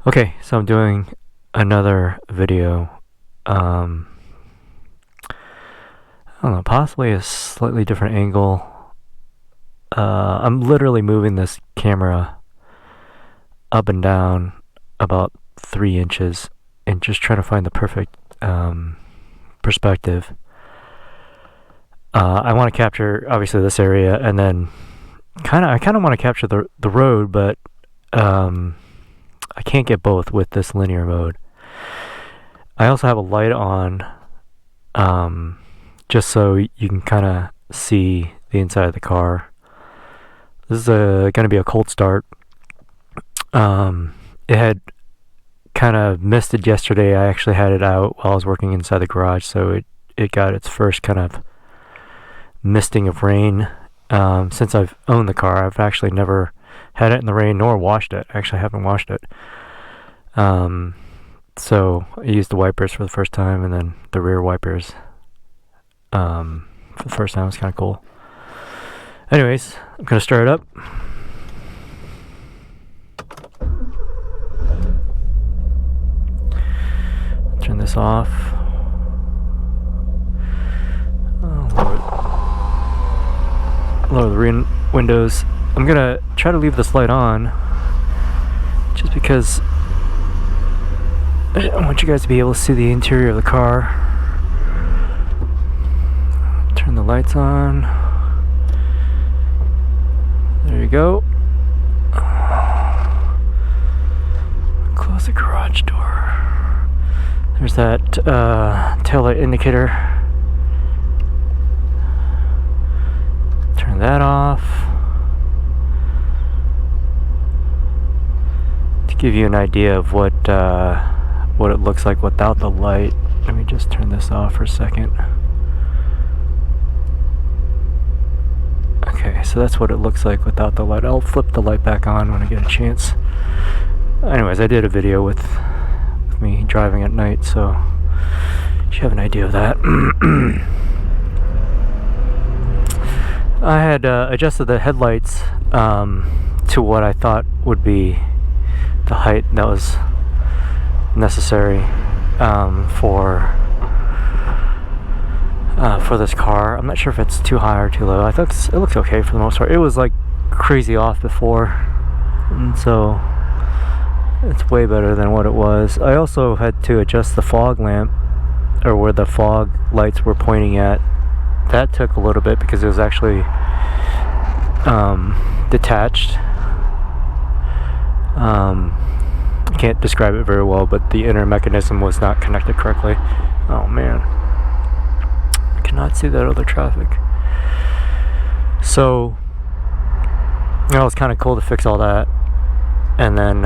Okay, so I'm doing another video. I don't know, possibly a slightly different angle. I'm literally moving this camera up and down about 3 inches and just trying to find the perfect perspective. I want to capture obviously this area, and then I kind of want to capture the road, but I can't get both with this linear mode. I also have a light on, just so you can kind of see the inside of the car. This is going to be a cold start. It had kind of misted yesterday. I actually had it out while I was working inside the garage, so it got its first kind of misting of rain. Since I've owned the car, I've actually never had it in the rain nor washed it. Actually, I haven't washed it. So I used the wipers for the first time, and then the rear wipers for the first time. It was kind of cool. Anyways, I'm gonna start it up. Turn this off. Lower the windows. I'm gonna try to leave this light on, just because I want you guys to be able to see the interior of the car. Turn the lights on. There you go. Close the garage door. There's that taillight indicator. Turn that off. To give you an idea of what it looks like without the light, let me just turn this off for a second. Okay, so that's what it looks like without the light. I'll flip the light back on when I get a chance. Anyways, I did a video with me driving at night, so you should have an idea of that. I had adjusted the headlights to what I thought would be the height that was necessary for this car. I'm not sure if it's too high or too low. I thought it looks okay for the most part. It was like crazy off before, and so it's way better than what it was. I also had to adjust the fog lamp, or where the fog lights were pointing at. That took a little bit because it was actually detached. I can't describe it very well, but the inner mechanism was not connected correctly. Oh man, I cannot see that other traffic. So it was kind of cool to fix all that. And then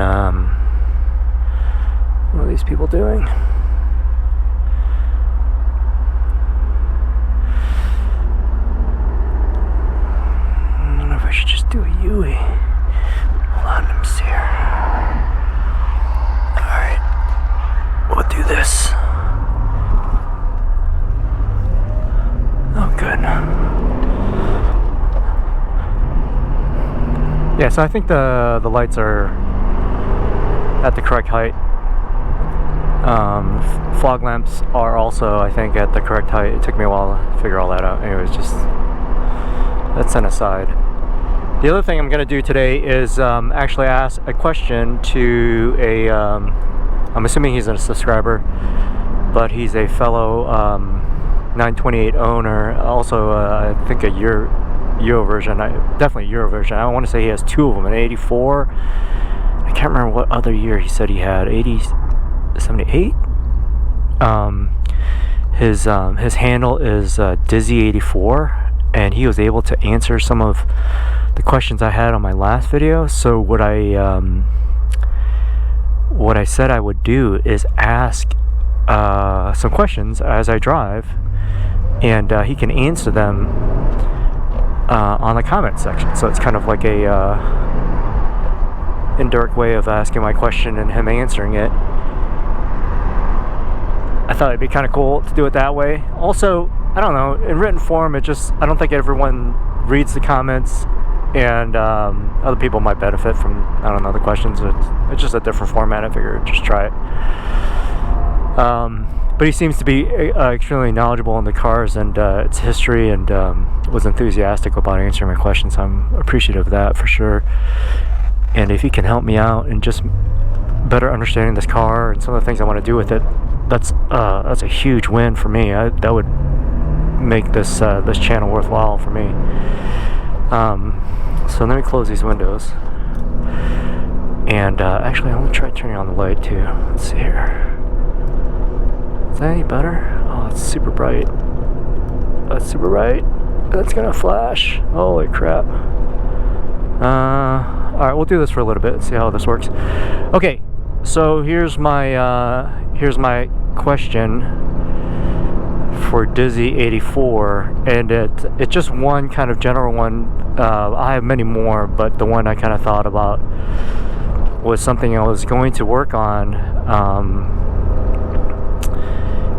what are these people doing? I don't know if I should just do a U-ey. Hold on, let me see here. Alright, we'll do this. Oh, good. Yeah, so I think the lights are at the correct height. Fog lamps are also, I think, at the correct height. It took me a while to figure all that out. Anyways, just that's an aside. The other thing I'm going to do today is actually ask a question to a, I'm assuming he's a subscriber, but he's a fellow 928 owner, also I think a Euro version, definitely Euro version. I want to say he has 2 of them, an 84. I can't remember what other year he said he had, 78? His handle is Dizzy84, and he was able to answer some of the questions I had on my last video. So what I said I would do is ask some questions as I drive, and he can answer them on the comment section. So it's kind of like a indirect way of asking my question and him answering it. I thought it'd be kind of cool to do it that way. Also, I don't know, in written form, I don't think everyone reads the comments and other people might benefit from, I don't know, the questions. It's just a different format. I figured just try it. But he seems to be extremely knowledgeable in the cars and its history, and was enthusiastic about answering my questions. I'm appreciative of that for sure. And if he can help me out and just better understanding this car and some of the things I want to do with it, that's a huge win for me. That would make this channel worthwhile for me. So let me close these windows. And actually, I'm gonna try turning on the light too. Let's see here. Is that any better? Oh, it's super bright. That's super bright. That's gonna flash. Holy crap. Alright, we'll do this for a little bit and see how this works. Okay, so here's my question for Dizzy 84, and it's just one kind of general one. I have many more, but the one I kind of thought about was something I was going to work on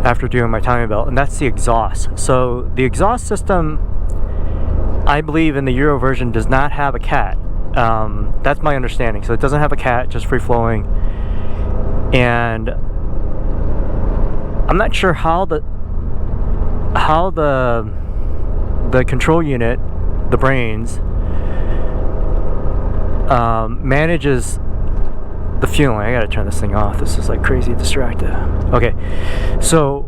after doing my timing belt, and that's the exhaust. So the exhaust system, I believe in the Euro version, does not have a cat. That's my understanding. So it doesn't have a cat, just free flowing. And I'm not sure how the control unit, the brains, manages the fueling. I gotta turn this thing off. This is like crazy distracted. Okay, so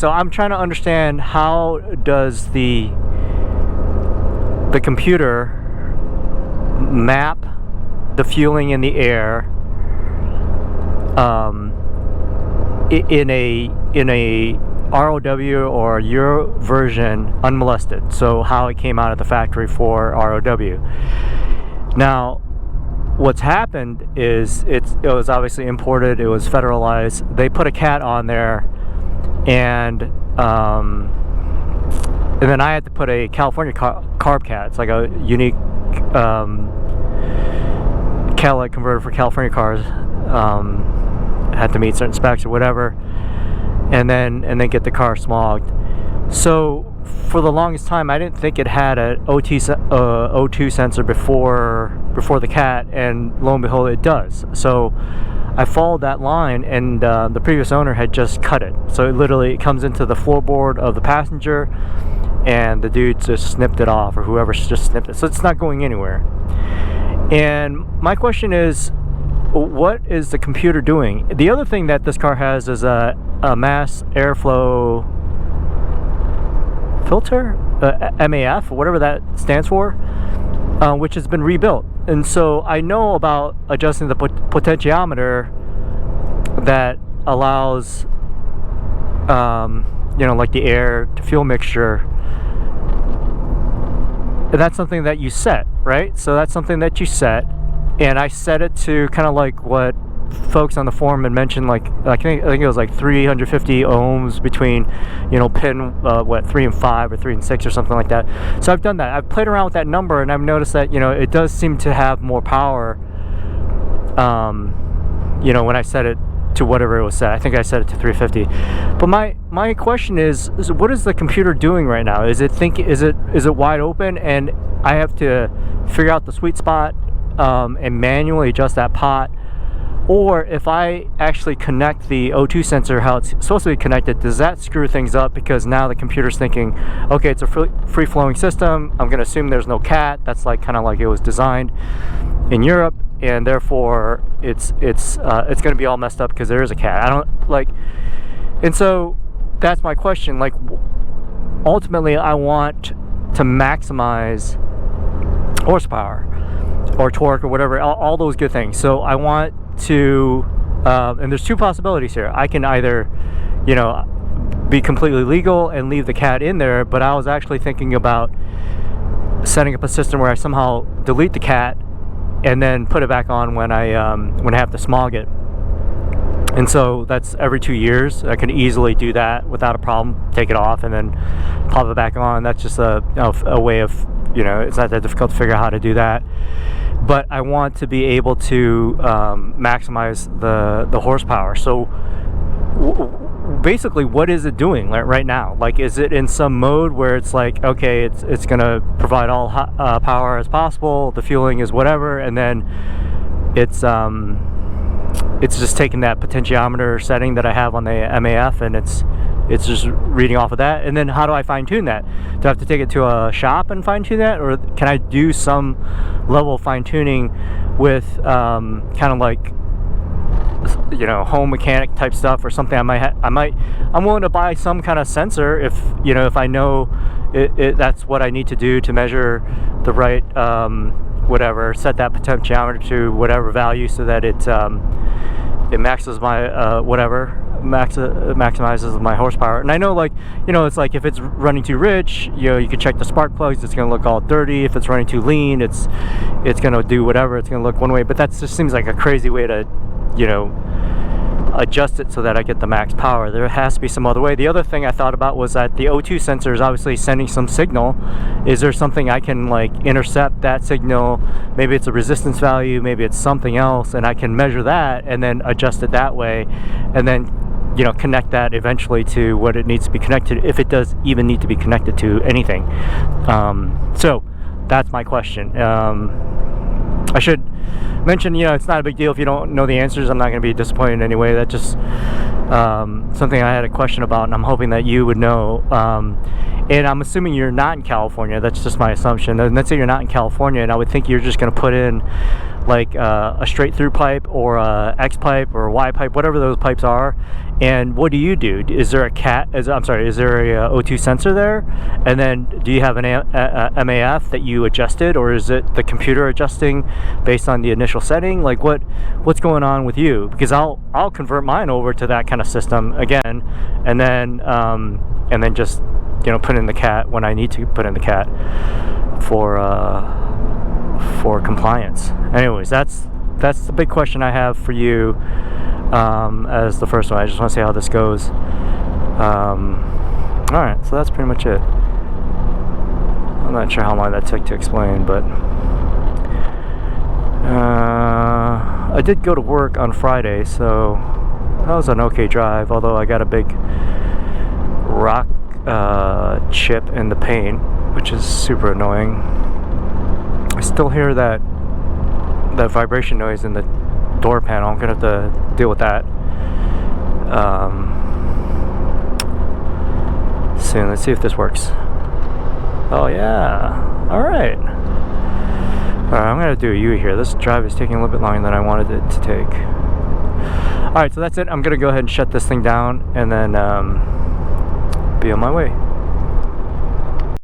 I'm trying to understand, how does the computer map the fueling in the air in a ROW or Euro version unmolested? So how it came out of the factory for ROW. Now, what's happened is it was obviously imported. It was federalized. They put a cat on there, and then I had to put a California carb cat. It's like a unique catalytic converter for California cars. Had to meet certain specs or whatever, and then get the car smogged. So for the longest time, I didn't think it had an O2 sensor before the cat, and lo and behold, it does. So I followed that line, and the previous owner had just cut it. So it literally comes into the floorboard of the passenger, and the dude just snipped it off, or whoever just snipped it. So it's not going anywhere. And my question is, what is the computer doing? The other thing that this car has is a mass airflow filter, MAF, or whatever that stands for, which has been rebuilt. And so I know about adjusting the potentiometer that allows, like the air to fuel mixture. And that's something that you set, right? So that's something that you set, and I set it to kind of like what folks on the forum had mentioned, like I think it was like 350 ohms between, pin 3 and 5 or 3 and 6 or something like that. So I've done that. I've played around with that number, and I've noticed that it does seem to have more power. When I set it to whatever it was set. I think I set it to 350. But my question is what is the computer doing right now? Is it wide open, and I have to figure out the sweet spot and manually adjust that pot? Or if I actually connect the O2 sensor how it's supposed to be connected, does that screw things up? Because now the computer's thinking, okay, it's a free-flowing system. I'm going to assume there's no cat. That's kind of like it was designed in Europe, and therefore it's going to be all messed up because there is a cat. And so that's my question. Like, ultimately, I want to maximize horsepower or torque or whatever, all those good things. So I want to and there's two possibilities here. I can either be completely legal and leave the cat in there, but I was actually thinking about setting up a system where I somehow delete the cat and then put it back on when I have to smog it. And so that's every 2 years. I can easily do that without a problem. Take it off and then pop it back on. That's just a way of, it's not that difficult to figure out how to do that. But I want to be able to maximize the horsepower. So basically, what is it doing right now? Like, is it in some mode where it's like, okay, it's gonna provide all power as possible, the fueling is whatever, and then it's just taking that potentiometer setting that I have on the MAF, and it's just reading off of that. And then how do I fine tune that? Do I have to take it to a shop and fine tune that, or can I do some level of fine tuning with kind of like, you know, home mechanic type stuff or something? I'm willing to buy some kind of sensor if, you know, if I know that's what I need to do to measure the right whatever, set that potentiometer to whatever value so that it maxes my maximizes my horsepower. And I know, like, you know, it's like if it's running too rich, you know, you can check the spark plugs, it's going to look all dirty. If it's running too lean, it's going to do whatever, it's going to look one way. But that just seems like a crazy way to, you know, adjust it so that I get the max power. There has to be some other way. The other thing I thought about was that the O2 sensor is obviously sending some signal. Is there something I can like intercept that signal? Maybe it's a resistance value, maybe it's something else, and I can measure that and then adjust it that way, and then, you know, connect that eventually to what it needs to be connected, if it does even need to be connected to anything. So that's my question. I should mention, you know, it's not a big deal if you don't know the answers. I'm not going to be disappointed anyway. That's just something I had a question about, and I'm hoping that you would know. And I'm assuming you're not in California. That's just my assumption. And let's say you're not in California, and I would think you're just going to put in like a straight through pipe or a X pipe or a Y pipe, whatever those pipes are. And what do? Is there a is there a O2 sensor there? And then do you have an MAF that you adjusted, or is it the computer adjusting based on the initial setting? Like what's going on with you? Because I'll convert mine over to that kind of system again, and then just, you know, put in the cat when I need to put in the cat for compliance. Anyways, that's the big question I have for you as the first one. I just want to see how this goes. Alright, so that's pretty much it. I'm not sure how long that took to explain, but I did go to work on Friday, so that was an okay drive, although I got a big rock chip in the paint, which is super annoying. I still hear that vibration noise in the door panel. I'm gonna have to deal with that soon. Let's see if this works. Oh yeah, alright. I'm gonna do a U here. This drive is taking a little bit longer than I wanted it to take. Alright, so that's it. I'm gonna go ahead and shut this thing down and then be on my way.